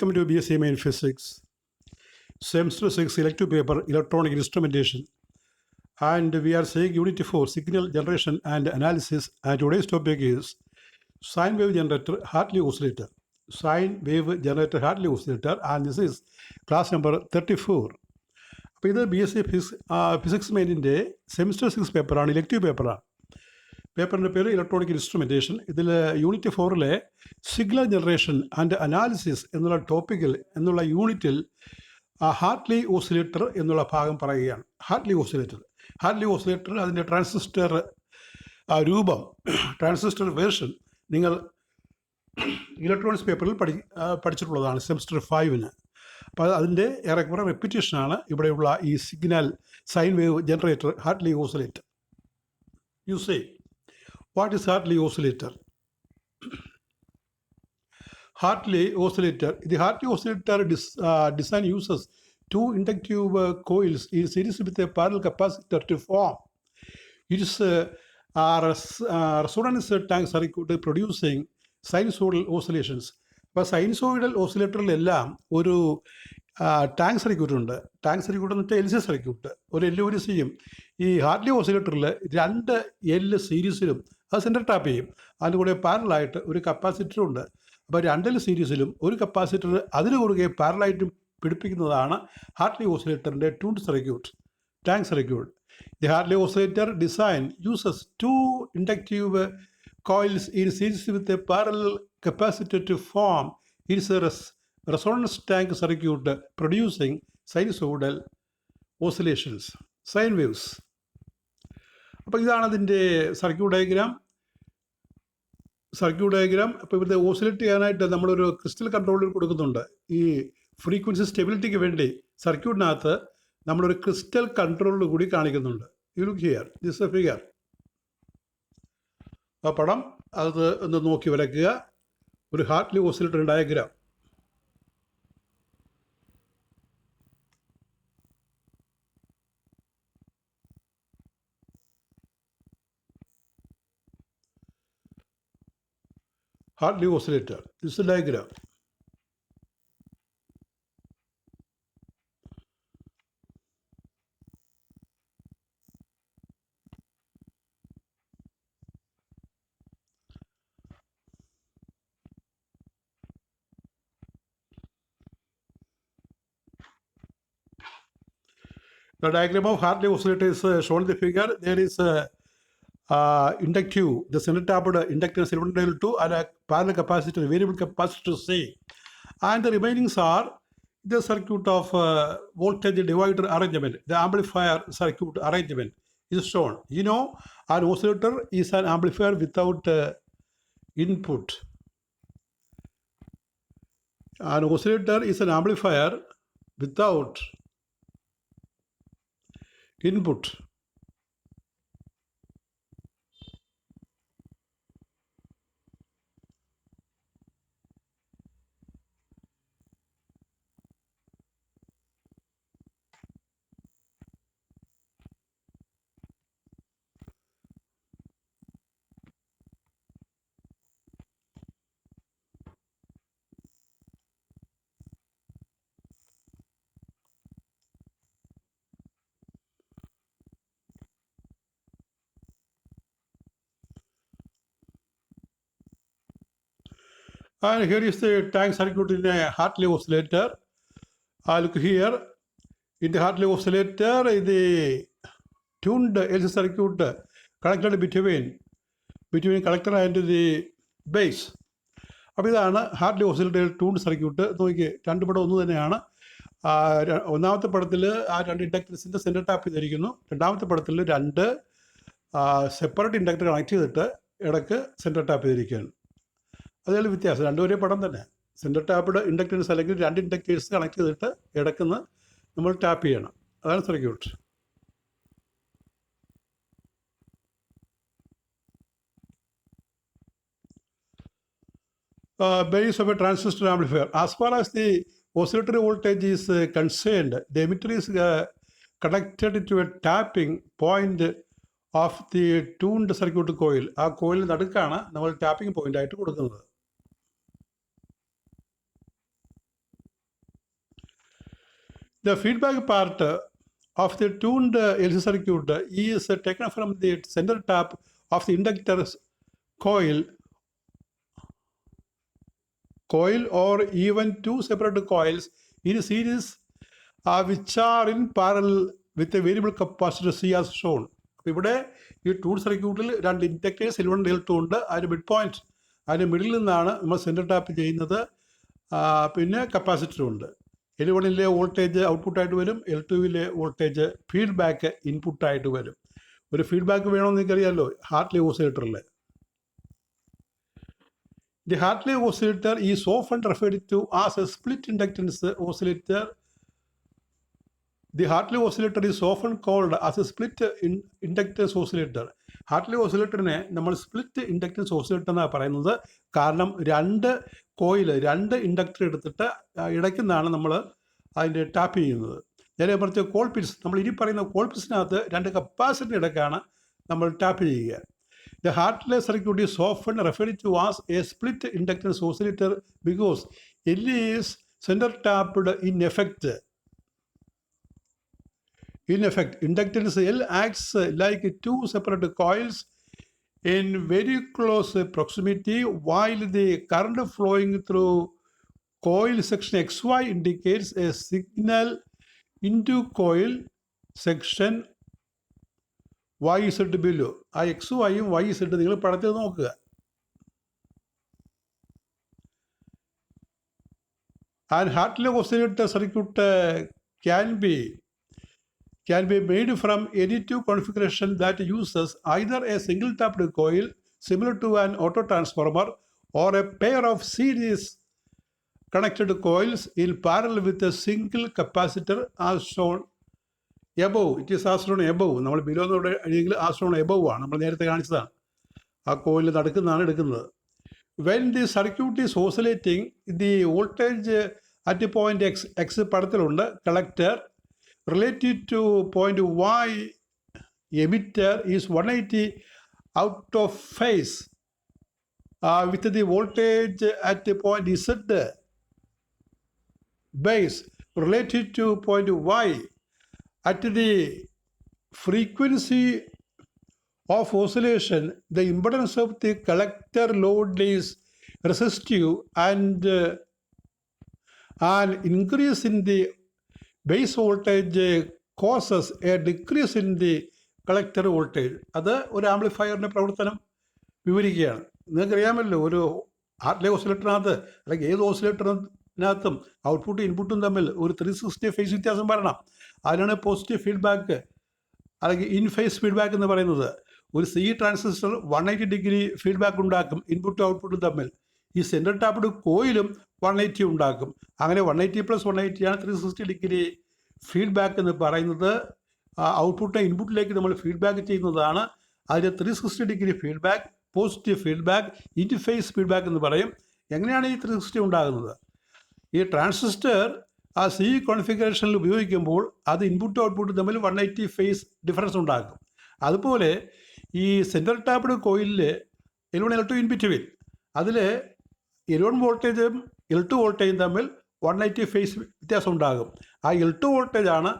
Welcome to BSc Main Physics, Semester 6 Elective Paper, Electronic Instrumentation. And we are saying Unit 4, Signal Generation and Analysis. And today's topic is Sine Wave Generator Hartley Oscillator. Sine Wave Generator Hartley Oscillator. And this is class number 34. അപ്പോൾ ഇത് BSc physics മെയിനിൻ്റെ semester 6 പേപ്പറാണ്, elective പേപ്പറാണ്. പേപ്പറിൻ്റെ പേര് electronic instrumentation. ഇതിൽ unit 4 signal generation and analysis എന്നുള്ള ടോപ്പിക്കിൽ എന്നുള്ള യൂണിറ്റിൽ ഹാർട്ട്ലി ഓസിലേറ്റർ എന്നുള്ള ഭാഗം പറയുകയാണ്. ഹാർട്ട്ലി ഓസിലേറ്റർ അതിൻ്റെ ട്രാൻസിസ്റ്റർ രൂപം, ട്രാൻസിസ്റ്റർ വേർഷൻ നിങ്ങൾ ഇലക്ട്രോണിക്സ് പേപ്പറിൽ പഠിച്ചിട്ടുള്ളതാണ് സെമിസ്റ്റർ 5. അപ്പോൾ അതിൻ്റെ ഏറെക്കുറെ റെപ്പിറ്റേഷനാണ് ഇവിടെയുള്ള ഈ signal sine wave generator Hartley oscillator. You say what is Hartley oscillator? Hartley oscillator. The Hartley oscillator design uses two inductive coils in series with a parallel capacitor to form. It is resonance tank circuit producing sinusoidal oscillations. അപ്പോൾ sinusoidal ഓസിലേറ്ററിലെല്ലാം ഒരു tank circuit ഉണ്ട്. Tank circuit എന്ന് വെച്ചാൽ L C circuit, ഒരു L ഒരു സിയും. ഈ Hartley ഓസിലേറ്ററിൽ 2 L സീരീസിലും അത് സെൻറ്റർ ടാപ്പ് ചെയ്യും. അതിൻ്റെ കൂടെ പാരലായിട്ട് ഒരു കപ്പാസിറ്ററും ഉണ്ട്. അപ്പോൾ 2 എൽ സീരീസിലും ഒരു കപ്പാസിറ്റർ അതിന് കുറുകെ പാരലായിട്ടും പിടിപ്പിക്കുന്നതാണ് ഹാർട്ട്ലി ഓസിലേറ്ററിൻ്റെ tuned circuit, tank circuit. The Hartley oscillator design uses 2 inductive coils in series with a parallel capacitor to form its resonance tank circuit producing sinusoidal oscillations, sine waves. അപ്പോൾ ഇതാണ് അതിൻ്റെ circuit diagram. അപ്പോൾ ഇവിടുത്തെ oscillate ചെയ്യാനായിട്ട് നമ്മളൊരു crystal controller കൊടുക്കുന്നുണ്ട്. ഈ frequency സ്റ്റെബിലിറ്റിക്ക് വേണ്ടി സർക്യൂട്ടിനകത്ത് നമ്മളൊരു ക്രിസ്റ്റൽ കൺട്രോളർ കൂടി കാണിക്കുന്നുണ്ട്. You look here, this A figure. ആ പടം അത് ഒന്ന് നോക്കി വരയ്ക്കുക. ഒരു Hartley oscillator diagram. Hartley oscillator. This is the diagram. The diagram of Hartley oscillator is shown in the figure. There is inductive, the center tapped inductance L1, L2 and a parallel capacitor, variable capacitor C. And the remainings are the circuit of voltage divider arrangement. The amplifier circuit arrangement is shown. You know, an oscillator is an amplifier without input. An oscillator is an amplifier without input. And here is the tank circuit in a Hartley oscillator. Look here, in the Hartley oscillator, the tuned LC circuit connected between collector and the base. അപ്പോൾ ഇതാണ് Hartley oscillator tuned circuit. നോക്കി, 2 പടം ഒന്ന് തന്നെയാണ്. ഒന്നാമത്തെ പടത്തിൽ ആ 2 ഇൻഡക്ടൻസിൻ്റെ centre tap ചെയ്തിരിക്കുന്നു. രണ്ടാമത്തെ പടത്തിൽ 2 സെപ്പറേറ്റ് ഇൻഡക്ടർ കണക്ട് ചെയ്തിട്ട് ഇടയ്ക്ക് സെൻറ്റർ ടാപ്പ് ചെയ്തിരിക്കുകയാണ്. അതിൽ വ്യത്യാസം, 2 ഒരേ പടം തന്നെ. സെൻറ്റർ ടാപ്പ്ഡ് ഇൻഡക്ടൻസ് അല്ലെങ്കിൽ 2 ഇൻഡക്ടേഴ്സ് കണക്ട് ചെയ്തിട്ട് ഇടയ്ക്കുന്ന് നമ്മൾ ടാപ്പ് ചെയ്യണം. അതാണ് circuit. Base of a transistor amplifier. As far as the oscillatory voltage is concerned, the emitter is connected to a tapping point of the tuned circuit coil. ആ coil നടുക്കാണ് നമ്മൾ tapping point ആയിട്ട് കൊടുക്കുന്നത്. The feedback part of the tuned LC circuit is taken from the center tap of the inductor coil or even two separate coils in series which are in parallel with a variable capacitor C as shown. അപ്പോൾ ഇവിടെ ഈ tool സർക്യൂട്ടിൽ രണ്ട് inductors L1 L2 ഉണ്ട്. അതിൻ്റെ mid point അതിൻ്റെ middle നിന്നാണ് നമ്മൾ സെൻറ്റർ ടാപ്പ് ചെയ്യുന്നത്. പിന്നെ കപ്പാസിറ്ററും ഉണ്ട്. L1ലെ വോൾട്ടേജ് ഔട്ട്പുട്ടായിട്ട് വരും, L2വിലെ വോൾട്ടേജ് ഫീഡ്ബാക്ക് ഇൻപുട്ടായിട്ട് വരും. ഒരു ഫീഡ്ബാക്ക് വേണമെന്ന് നിങ്ങൾക്കറിയാമല്ലോ Hartley ഓസിലേറ്ററിൽ. The Hartley oscillator is often referred to as a split inductance oscillator. The Hartley oscillator is often called as a split inductance oscillator. Hartley ഓസിലേറ്ററിനെ നമ്മൾ സ്പ്ലിറ്റ് ഇൻഡക്റ്റൻസ് ഓസിലേറ്റർ എന്നാണ് പറയുന്നത്. കാരണം രണ്ട് ഇൻഡക്ടർ എടുത്തിട്ട് ഇടയ്ക്കുന്നാണ് നമ്മൾ അതിൻ്റെ ടാപ്പ് ചെയ്യുന്നത്. നേരെ മറിച്ച് കോൾപിറ്റ്സ്, നമ്മൾ ഇനി പറയുന്ന കോൾപിറ്റ്സിനകത്ത് രണ്ട് കപ്പാസിറ്റർ ഇടയ്ക്കാണ് നമ്മൾ ടാപ്പ് ചെയ്യുക. The Hartley circuit is often referred to as a split inductance oscillator because it is center tapped in effect. In effect, inductance L acts like two separate coils in very close proximity, while the current flowing through coil section XY indicates a signal into coil section YZ below. ആ X വൈയും YZ നിങ്ങൾ പടത്തിൽ നോക്കുക. And Hartley oscillator circuit can be made from any two configuration that uses either a single tapped coil similar to an auto transformer or a pair of series connected coils in parallel with a single capacitor as shown above. It is as shown above. നമ്മൾ below എന്നൂടെ എഴുതിയെങ്കിൽ as shown above ആണ്. നമ്മൾ നേരത്തെ കാണിച്ചതാണ്. ആ coil നടക്കുന്നതാണ് എടുക്കുന്നത്. When the circuit is oscillating, the voltage at the point X പടത്തിലുണ്ട്. Collector related to point Y emitter is 180 out of phase with the voltage at the point Z base related to point Y. At the frequency of oscillation, the impedance of the collector load is resistive and an increase in the base voltage causes a decrease in the collector voltage. അത് ഒരു ആംപ്ലിഫയറിൻ്റെ പ്രവർത്തനം വിവരിക്കുകയാണ്. നിങ്ങൾക്കറിയാമല്ലോ ഒരു Hartley ഓസിലേറ്ററിനകത്ത് അല്ലെങ്കിൽ ഏത് ഓസിലേറ്ററിനകത്തും ഔട്ട്പുട്ടും ഇൻപുട്ടും തമ്മിൽ ഒരു 360 ഫേസ് വ്യത്യാസം വരണം. അതിനാണ് പോസിറ്റീവ് ഫീഡ്ബാക്ക് അല്ലെങ്കിൽ ഇൻ ഫേസ് ഫീഡ്ബാക്ക് എന്ന് പറയുന്നത്. ഒരു സി ട്രാൻസിസ്റ്റർ 180 ഡിഗ്രി ഫീഡ്ബാക്ക് ഉണ്ടാക്കും ഇൻപുട്ടും ഔട്ട്പുട്ടും തമ്മിൽ. ഈ സെൻട്രൽ ടാപ്ഡ് കോയിലും 180 ഉണ്ടാക്കും. അങ്ങനെ 180 + 180 ആണ് 360 ഡിഗ്രി ഫീഡ്ബാക്ക് എന്ന് പറയുന്നത്. ഔട്ട്പുട്ടിനെ ഇൻപുട്ടിലേക്ക് നമ്മൾ ഫീഡ്ബാക്ക് ചെയ്യുന്നതാണ്. അതിന് 360 degree feedback, positive feedback, ഇൻഫേസ് feedback എന്ന് പറയും. എങ്ങനെയാണ് ഈ 360 ഉണ്ടാകുന്നത്? ഈ ട്രാൻസിസ്റ്റർ ആ സി കോൺഫിഗറേഷനിൽ ഉപയോഗിക്കുമ്പോൾ അത് ഇൻപുട്ടും ഔട്ട്പുട്ടും തമ്മിൽ 180 ഫേസ് ഡിഫറൻസ് ഉണ്ടാക്കും. അതുപോലെ ഈ സെൻട്രൽ ടാപ്ഡ് കോയിലിൽ L1 L2 ഇൻ ബിറ്റ്വീൻ, അതിൽ L1 വോൾട്ടേജും L2 വോൾട്ടേജും തമ്മിൽ 180 ഫേസ് വ്യത്യാസം ഉണ്ടാകും. ആ L2 വോൾട്ടേജാണ്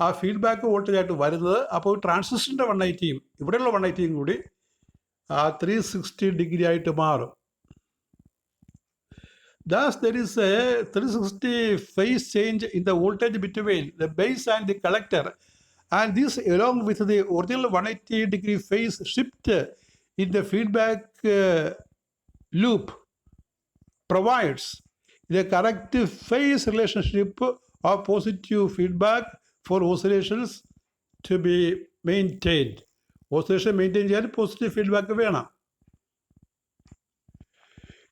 ആ ഫീഡ്ബാക്ക് വോൾട്ടേജായിട്ട് വരുന്നത്. അപ്പോൾ ട്രാൻസിസ്റ്ററിൻ്റെ 180യും ഇവിടെയുള്ള 180യും കൂടി 360 ഡിഗ്രി ആയിട്ട് മാറും. Thus, there is a 360 phase change in the voltage between the base and the collector, and this along with the original 180 degree phase shift in the feedback loop provides the correct phase relationship of positive feedback for oscillations to be maintained. Oscillation maintain ചെയ്യാൻ positive feedback വേണം.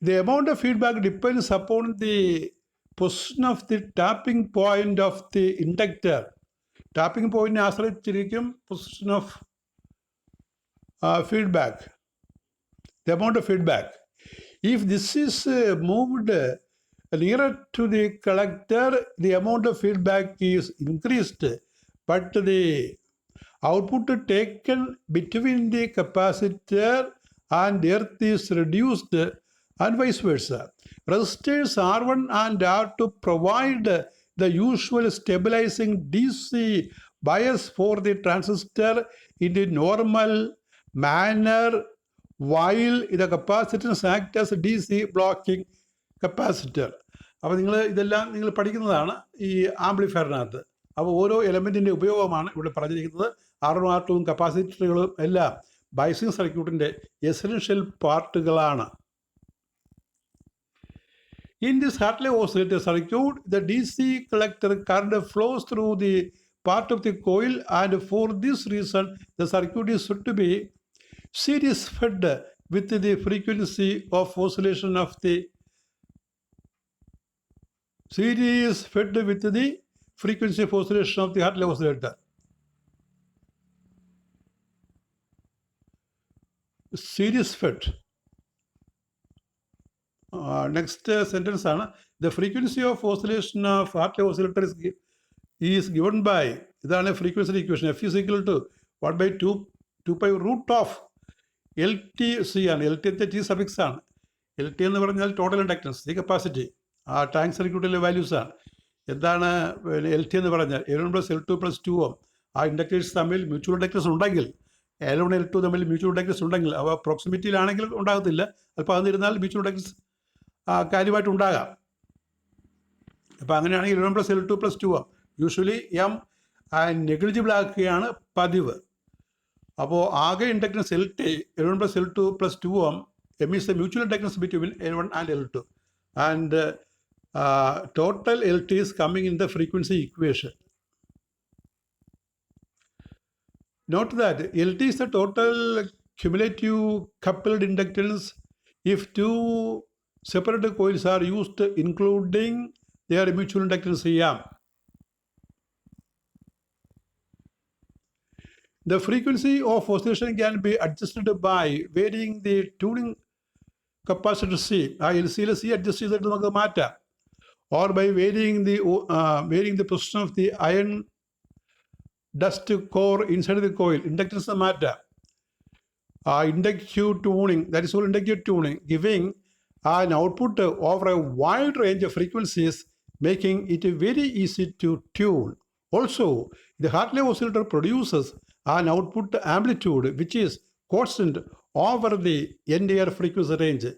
The amount of feedback depends upon the position of the tapping point of the inductor. Tapping point ആശ്രയിച്ചിരിക്കും position of feedback, the amount of feedback. If this is moved nearer to the collector, the amount of feedback is increased, but the output taken between the capacitor and earth is reduced, and vice versa. Resistors R1 and R2 provide the usual stabilizing DC bias for the transistor in the normal manner while the capacitance acts as DC blocking capacitor. അപ്പോൾ ഇതെല്ലാം നിങ്ങൾ പഠിക്കുന്നതാണ് ഈ ആംപ്ലിഫയറിനകത്ത്. അപ്പോൾ ഓരോ എലമെൻറ്റിൻ്റെ ഉപയോഗമാണ് ഇവിടെ പറഞ്ഞിരിക്കുന്നത്. R1 R2 കപ്പാസിറ്ററുകളും എല്ലാം biasing സർക്യൂട്ടിൻ്റെ essential പാർട്ടുകളാണ്. In this Hartley oscillator circuit, the DC collector current flows through the part of the coil, and for this reason, the circuit is said to be series fed with the frequency of oscillation of the Hartley oscillator. Series fed. Next sentence ആണ് the frequency of oscillation of Hartley oscillator is given by, ഇതാണ് frequency equation, F is equal to 1/2 pi root of LTC ആണ്. LT T suffix ആണ്. LT എന്ന് പറഞ്ഞാൽ total inductance, ഈ capacity ആ tank സർക്യൂട്ടിലെ വാല്യൂസാണ്. എന്താണ് LT എന്ന് പറഞ്ഞാൽ L1 + L2 + 2 ആ ഇൻഡക്റ്റേഴ്സ് തമ്മിൽ മ്യൂച്വൽ ഇൻഡക്റ്റൻസ് ഉണ്ടെങ്കിൽ, L1 L2 തമ്മിൽ മ്യൂച്വൽ ഇൻഡക്റ്റൻസ് ഉണ്ടെങ്കിൽ, അവ പ്രോക്സിമിറ്റിയിലാണെങ്കിൽ ഉണ്ടാകത്തില്ല, അപ്പോൾ അതിരുന്നാൽ മ്യൂച്വൽ ഇൻഡക്റ്റൻസ് കാര്യമായിട്ട് ഉണ്ടാകാം. അപ്പോൾ അങ്ങനെയാണെങ്കിൽ L1 + L2 + 2 usually M negligible ആക്കുകയാണ് പതിവ്. അപ്പോൾ ആകെ inductance LT L1 + L2 + 2 M is the mutual inductance between L1 and L2, and total LT is coming in the frequency equation. Note that LT is the total cumulative coupled inductance if two separate coils are used, including their mutual inductance M. The frequency of oscillation can be adjusted by varying the tuning capacitor C. ആ LCയിലെ C adjust ചെയ്തിട്ട് നമുക്ക് മാറ്റാം. Or by varying the position of the iron dust core inside the coil. Inductance മാറ്റാം. Inductive tuning, that is called inductive tuning, giving an output over a wide range of frequencies, making it very easy to tune. Also, the Hartley oscillator produces an output amplitude which is constant over the entire frequency range.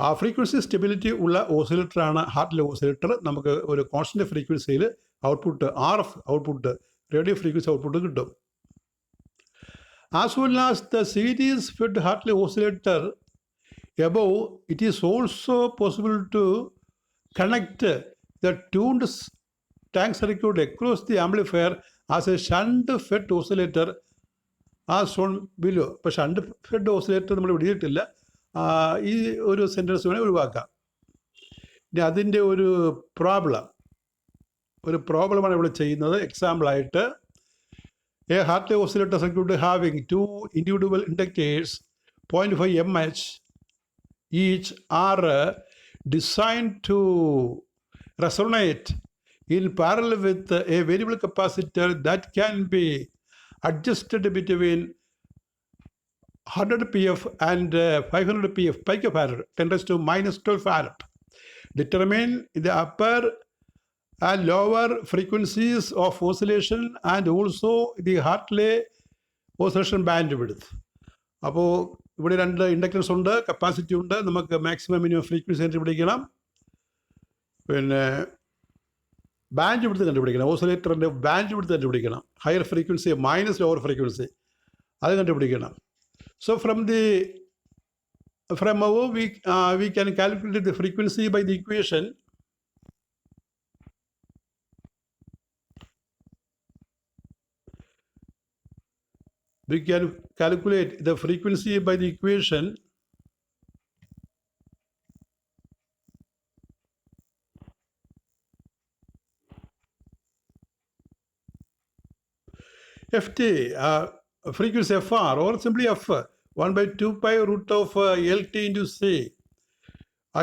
ആ frequency stability ഉള്ള ഓസിലേറ്ററാണ് Hartley oscillator. നമുക്ക് ഒരു constant ഫ്രീക്വൻസിയിൽ output RF output, radio frequency output കിട്ടും. As well as the series fed Hartley oscillator above, it is also possible to connect the tuned tank circuit across the amplifier as a shunt fed oscillator as shown below. ഇപ്പോൾ shunt fed oscillator നമ്മൾ വിടിയിട്ടില്ല, ഈ ഒരു sentence വേണേൽ ഒഴിവാക്കാം. ഇനി അതിൻ്റെ ഒരു പ്രോബ്ലമാണ് ഇവിടെ ചെയ്യുന്നത്. എക്സാമ്പിളായിട്ട് a Hartley oscillator circuit having two individual inductors 0.5 mH each are designed to resonate in parallel with a variable capacitor that can be adjusted between 100 pf and 500 pf picofarad 10⁻⁻12 farad. Determine the upper and lower frequencies of oscillation and also the Hartley oscillation bandwidth. അപ്പോൾ ഇവിടെ രണ്ട് inductance ഉണ്ട്, capacity ഉണ്ട്. നമുക്ക് maximum minimum frequency കണ്ടുപിടിക്കണം, പിന്നെ band width കണ്ടുപിടിക്കണം, ഓസിലേറ്ററിൻ്റെ band width കണ്ടുപിടിക്കണം, higher frequency minus lower frequency അത് കണ്ടുപിടിക്കണം. So from above we can calculate the frequency by the equation. We can calculate the frequency by the equation Ft, frequency Fr, or simply F, 1/2 pi root of LT into C.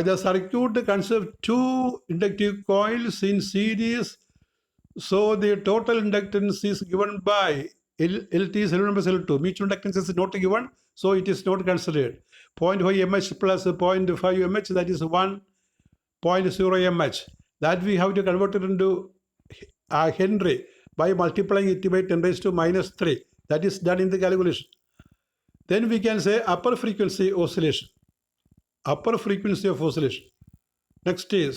The circuit consists of two inductive coils in series, so the total inductance is given by LT is L1 + L2. Mutual inductance is not given, so it is not considered. 0.5 mH plus 0.5 mH, that is 1.0 mH. that we have to convert it into Henry by multiplying it by 10 raised to minus 3. That is done in the calculation. Then we can say upper frequency oscillation. Upper frequency of oscillation. Next is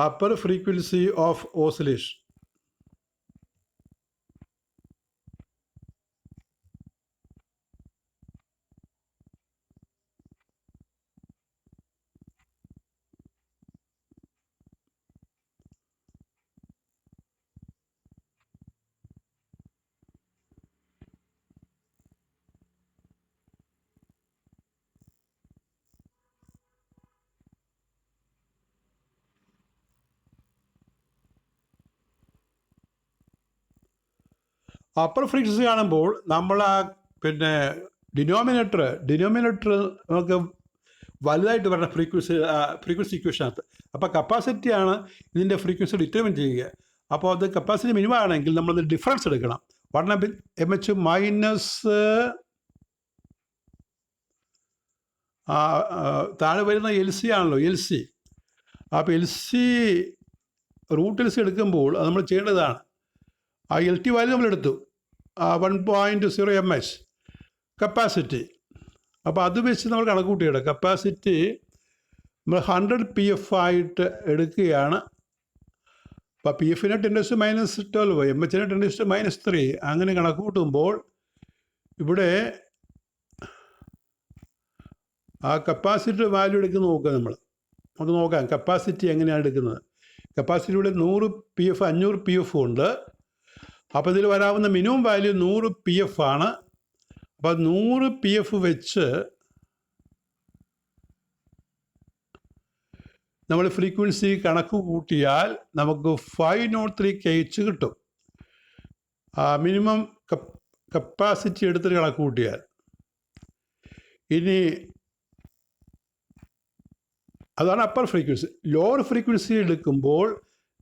upper frequency of oscillation. Upper frequency കാണുമ്പോൾ നമ്മൾ denominator നമുക്ക് വലുതായിട്ട് വരുന്ന frequency ഇക്വേഷനകത്ത്. അപ്പോൾ കപ്പാസിറ്റിയാണ് ഇതിൻ്റെ frequency determine ചെയ്യുക. അപ്പോൾ അത് കപ്പാസിറ്റി മിനിമം ആണെങ്കിൽ നമ്മളത് ഡിഫറൻസ് എടുക്കണം. 1 മൈനസ് താഴെ വരുന്ന എൽ സി ആണല്ലോ, എൽ സി. അപ്പോൾ L C root L C എടുക്കുമ്പോൾ അത് നമ്മൾ ചെയ്യേണ്ടതാണ്. ആ എൽ ടി വാല്യൂ നമ്മളെടുത്തു 1.0 mH കപ്പാസിറ്റി. അപ്പോൾ അത് വെച്ച് നമ്മൾ കണക്ക് കൂട്ടിയിടുക. കപ്പാസിറ്റി നമ്മൾ 100 PF ആയിട്ട് എടുക്കുകയാണ്. അപ്പോൾ പി എഫിനെ 10⁻⁻12 എംഎച്ചിനെ 10⁻⁻3 അങ്ങനെ കണക്ക് കൂട്ടുമ്പോൾ ഇവിടെ ആ കപ്പാസിറ്റി വാല്യൂ എടുക്കുന്ന നോക്കുക. നമുക്ക് നോക്കാം കപ്പാസിറ്റി എങ്ങനെയാണ് എടുക്കുന്നത്. കപ്പാസിറ്റി ഇവിടെ 100 PF 500 PF ഉണ്ട്. അപ്പോൾ ഇതിൽ വരാവുന്ന മിനിമം വാല്യൂ 100 PF ആണ്. അപ്പോൾ 100 PF വെച്ച് നമ്മൾ ഫ്രീക്വൻസി കണക്ക് കൂട്ടിയാൽ നമുക്ക് 503 kH കിട്ടും. മിനിമം കപ്പാസിറ്റി എടുത്തിട്ട് കണക്ക് കൂട്ടിയാൽ. ഇനി അതാണ് അപ്പർ ഫ്രീക്വൻസി. ലോവർ ഫ്രീക്വൻസി എടുക്കുമ്പോൾ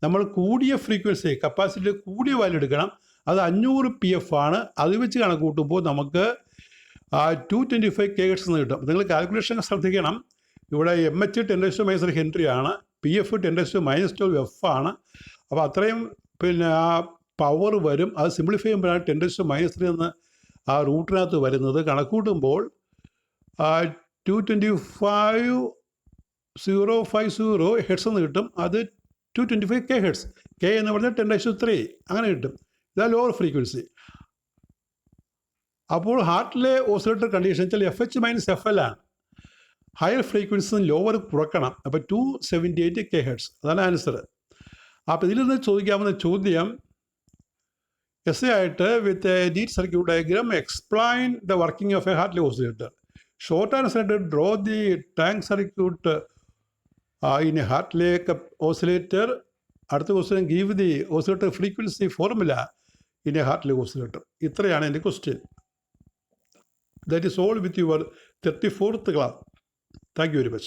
നമ്മൾ കൂടിയ ഫ്രീക്വൻസി കപ്പാസിറ്റി കൂടിയ വാല്യൂ എടുക്കണം. അത് 500 PF ആണ്. അത് വെച്ച് കണക്ക് കൂട്ടുമ്പോൾ നമുക്ക് 225 kHz എന്ന് കിട്ടും. നിങ്ങൾ കാൽക്കുലേഷൻ ശ്രദ്ധിക്കണം. ഇവിടെ MH 10⁻⁻3 ഹെൻറി ആണ്, PF 10⁻⁻12 F ആണ്. അപ്പോൾ അത്രയും ആ പവർ വരും. അത് സിംപ്ലിഫൈ ചെയ്യുമ്പോഴാണ് 10⁻⁻3 എന്ന് ആ റൂട്ടിനകത്ത് വരുന്നത്. കണക്ക് കൂട്ടുമ്പോൾ 225,050 ഹെഡ്സ് എന്ന് കിട്ടും. അത് 225 kHz. K എന്ന് പറഞ്ഞാൽ 10⁻3 അങ്ങനെ കിട്ടും. ഇതാണ് ലോവർ ഫ്രീക്വൻസി. അപ്പോൾ ഹാർട്ടിലെ ഓസിലേറ്റർ കണ്ടീഷൻ വെച്ചാൽ FH - FL ആണ്. ഹയർ ഫ്രീക്വൻസി ലോവർ കുറക്കണം. അപ്പോൾ 278 kHz അതാണ് ആൻസർ. അപ്പോൾ ഇതിൽ നിന്ന് ചോദിക്കാവുന്ന ചോദ്യം എസ് ആയിട്ട് with a neat circuit diagram explain the working of a Hartley oscillator. Short answer ആയിട്ട് draw the tank circuit in a Hartley oscillator. അടുത്ത question give the oscillator frequency formula in a Hartley oscillator. ഇത്രയാണ് എൻ്റെ question. That is all with your 34th class. Thank you very much.